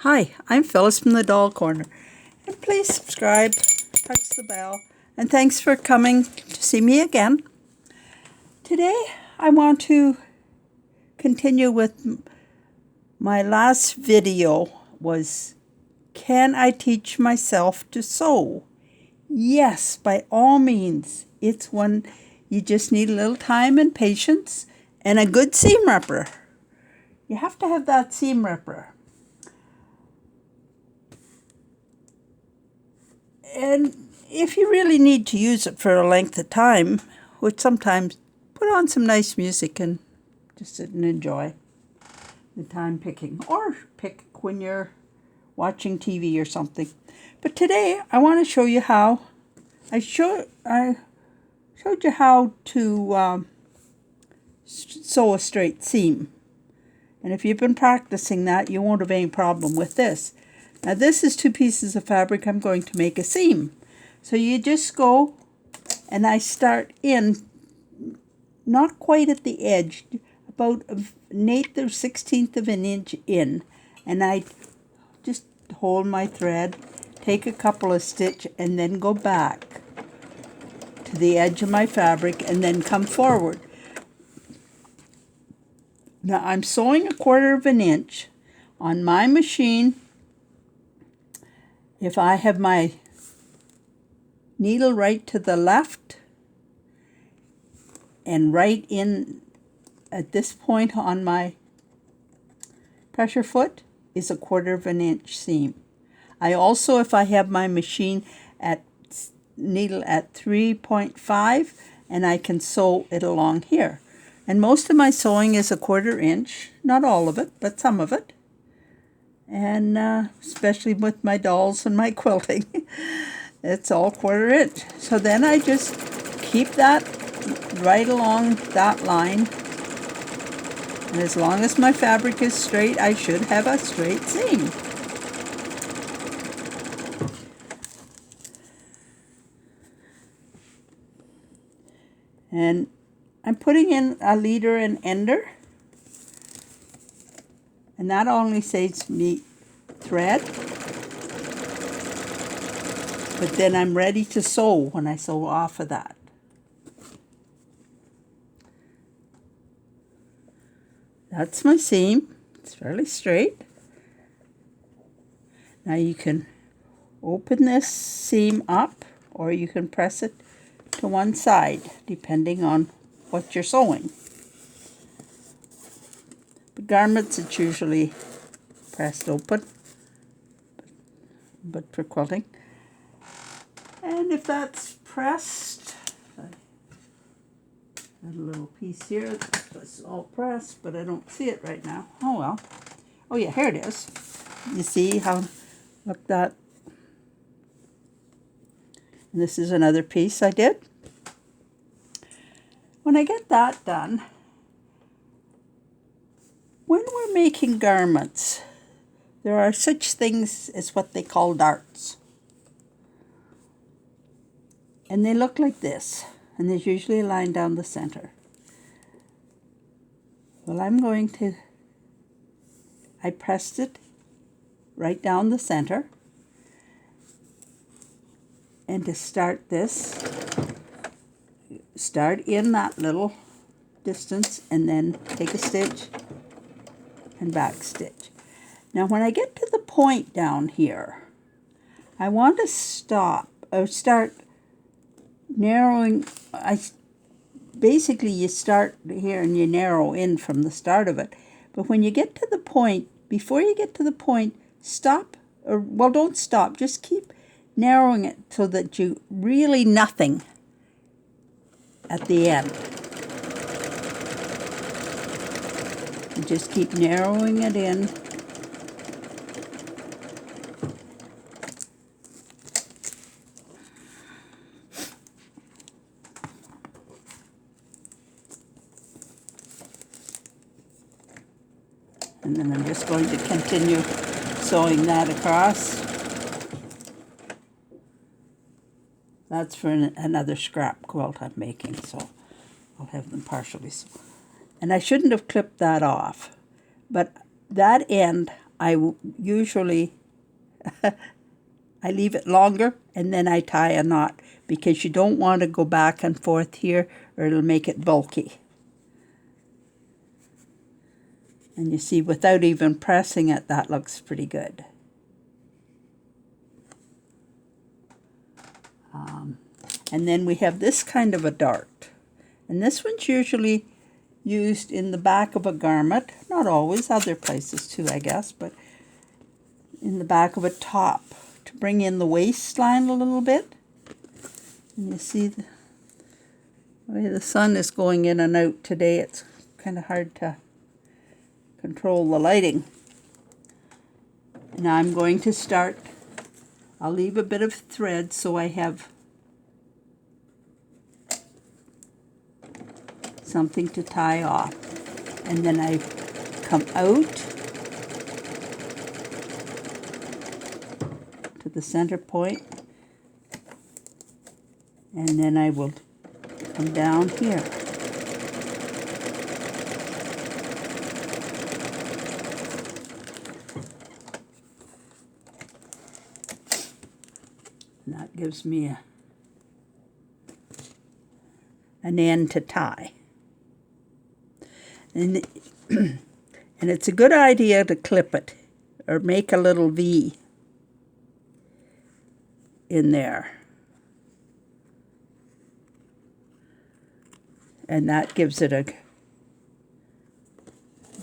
Hi, I'm Phyllis from the Doll Corner, and please subscribe, touch the bell, and thanks for coming to see me again. Today I want to continue with my last video was, can I teach myself to sew? Yes, by all means. It's one you just need a little time and patience and a good seam ripper. You have to have that seam ripper. And if you really need to use it for a length of time, which sometimes, put on some nice music and just sit and enjoy the time picking. Or pick when you're watching TV or something. But today I want to show you how I showed you how to sew a straight seam. And if you've been practicing that, you won't have any problem with this. Now this is 2 pieces of fabric I'm going to make a seam. So you just go, and I start in, not quite at the edge, about an 1/8 or 1/16 of an inch in. And I just hold my thread, take a couple of stitches, and then go back to the edge of my fabric and then come forward. Now I'm sewing 1/4 of an inch on my machine. If I have my needle right to the left and right in at this point on my pressure foot is 1/4 of an inch seam. I also, if I have my machine at needle at 3.5, and I can sew it along here. And most of my sewing is 1/4 inch, not all of it, but some of it. And especially with my dolls and my quilting, it's all 1/4 inch. So then I just keep that right along that line. And as long as my fabric is straight, I should have a straight seam. And I'm putting in a leader and ender. And that only saves me thread. But then I'm ready to sew when I sew off of that. That's my seam. It's fairly straight. Now you can open this seam up, or you can press it to one side, depending on what you're sewing. But garments, it's usually pressed open, but for quilting. And if that's pressed, I had a little piece here that's all pressed, but I don't see it right now. Oh well. Oh yeah, here it is. You see how, look that. And this is another piece I did. When I get that done, when we're making garments, there are such things as what they call darts. And they look like this, and there's usually a line down the center. Well, I pressed it right down the center. And to start this, start in that little distance and then take a stitch and back stitch. Now when I get to the point down here, I want to stop or start narrowing. Basically you start here and you narrow in from the start of it. But when you get to the point, before you get to the point, stop, or well, don't stop, just keep narrowing it so that you really nothing at the end. You just keep narrowing it in. And then I'm just going to continue sewing that across. That's for another scrap quilt I'm making, so I'll have them partially sewn. And I shouldn't have clipped that off, but that end usually I leave it longer and then I tie a knot, because you don't want to go back and forth here or it'll make it bulky. And you see, without even pressing it, that looks pretty good. And then we have this kind of a dart. And this one's usually used in the back of a garment. Not always, other places too, I guess, but in the back of a top to bring in the waistline a little bit. And you see the way the sun is going in and out today, it's kind of hard to control the lighting. Now I'm going to start, I'll leave a bit of thread so I have something to tie off. And then I come out to the center point, and then I will come down here. And that gives me an end to tie. And it's a good idea to clip it or make a little V in there. And that gives it a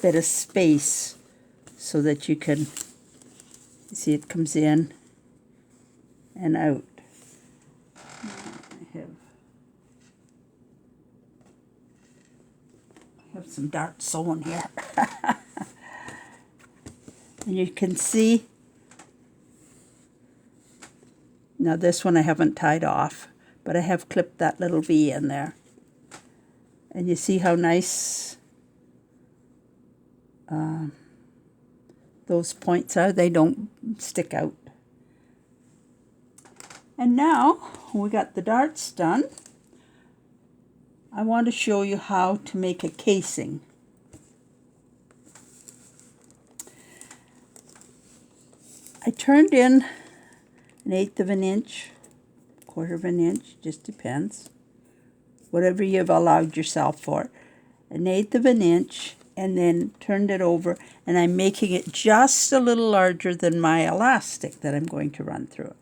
bit of space so that you can see it comes in and out. I have some darts sewn here. And you can see, now this one I haven't tied off, but I have clipped that little V in there. And you see how nice those points are? They don't stick out. And now we got the darts done. I want to show you how to make a casing. I turned in 1/8 of an inch, 1/4 of an inch, just depends. Whatever you've allowed yourself for. 1/8 of an inch, and then turned it over, and I'm making it just a little larger than my elastic that I'm going to run through it.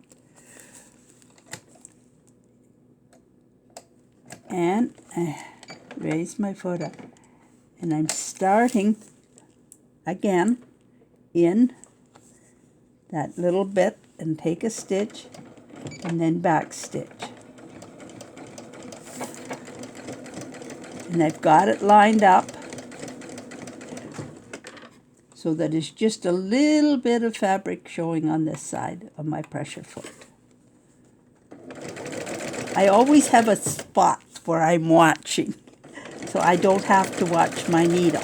And I raise my foot up, and I'm starting again in that little bit and take a stitch and then back stitch. And I've got it lined up so that it's just a little bit of fabric showing on this side of my pressure foot. I always have a spot where I'm watching, so I don't have to watch my needle.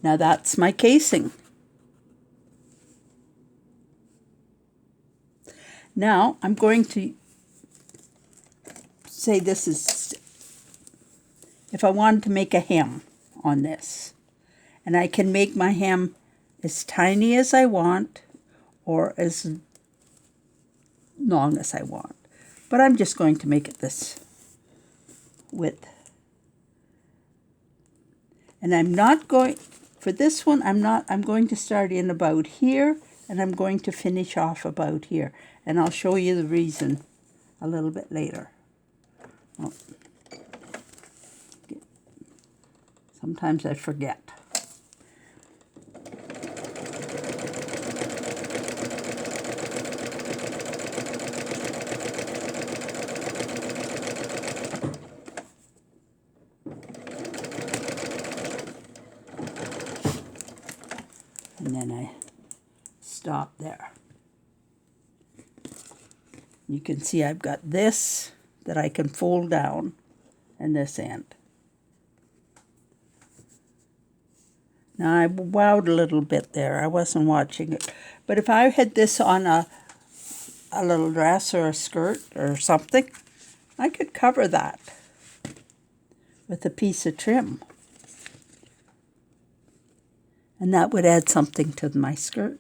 Now that's my casing. Now I'm going to say this is, if I wanted to make a hem on this, and I can make my hem as tiny as I want or as long as I want, but I'm just going to make it this width. And I'm not going, for this one, I'm going to start in about here, and I'm going to finish off about here. And I'll show you the reason a little bit later. Oh. Sometimes I forget. And then I stop there. You can see I've got this that I can fold down and this end. Now I wowed a little bit there. I wasn't watching it. But if I had this on a little dress or a skirt or something, I could cover that with a piece of trim. And that would add something to my skirt.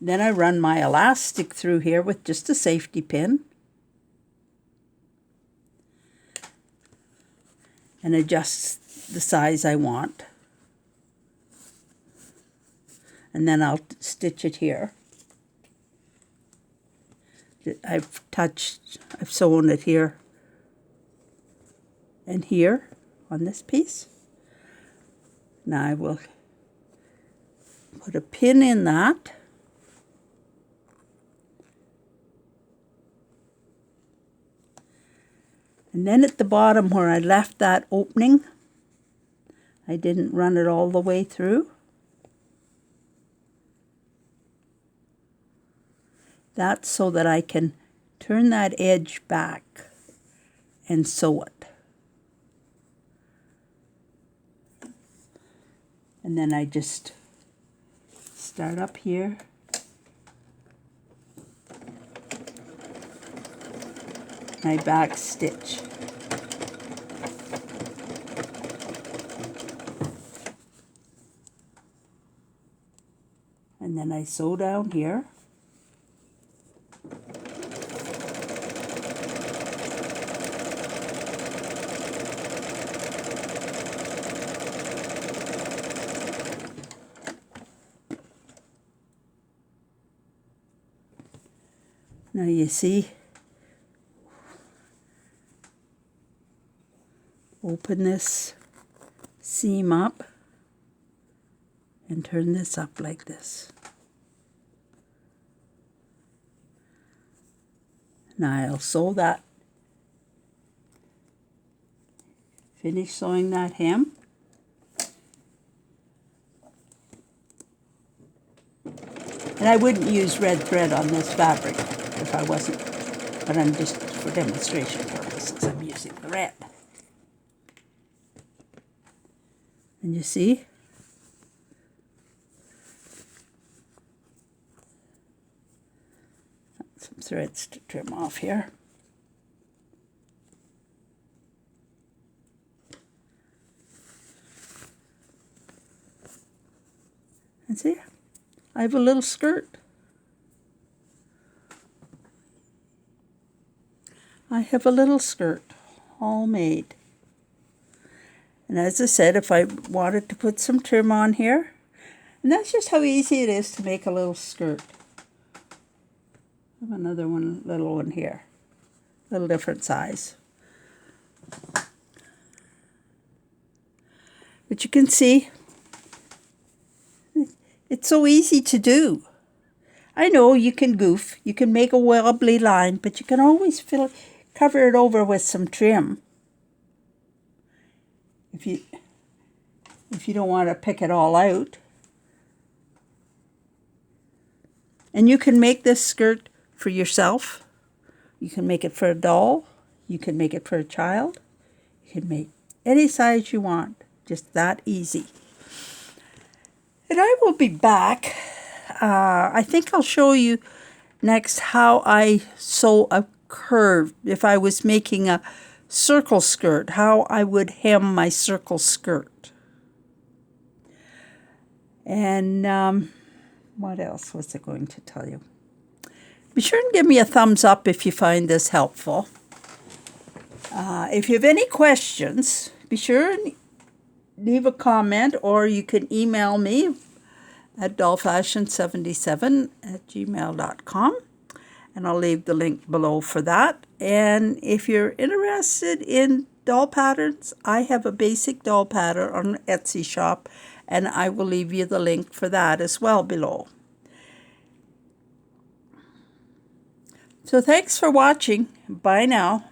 Then I run my elastic through here with just a safety pin. And adjust the size I want. And then I'll stitch it here. I've sewn it here and here on this piece. Now I will put a pin in that. And then at the bottom where I left that opening, I didn't run it all the way through. That's so that I can turn that edge back and sew it. And then I just start up here. My back stitch. And then I sew down here. Now you see, open this seam up and turn this up like this. Now I'll sew that, finish sewing that hem. And I wouldn't use red thread on this fabric if I wasn't, but I'm just for demonstration purposes, I'm using the red. And you see, some threads to trim off here. And see, I have a little skirt. I have a little skirt, all made. And as I said, if I wanted to put some trim on here, and that's just how easy it is to make a little skirt. I have another one, little one here, little different size. But you can see, it's so easy to do. I know you can goof, you can make a wobbly line, but you can always cover it over with some trim. If you don't want to pick it all out. And you can make this skirt for yourself. You can make it for a doll. You can make it for a child. You can make any size you want. Just that easy. And I will be back. I think I'll show you next how I sew a curve. If I was making a circle skirt, how I would hem my circle skirt. And what else was I going to tell you? Be sure and give me a thumbs up if you find this helpful. If you have any questions, be sure and leave a comment, or you can email me at dollfashion77@gmail.com, and I'll leave the link below for that. And if you're interested in doll patterns, I have a basic doll pattern on Etsy shop, and I will leave you the link for that as well below. So thanks for watching. Bye now.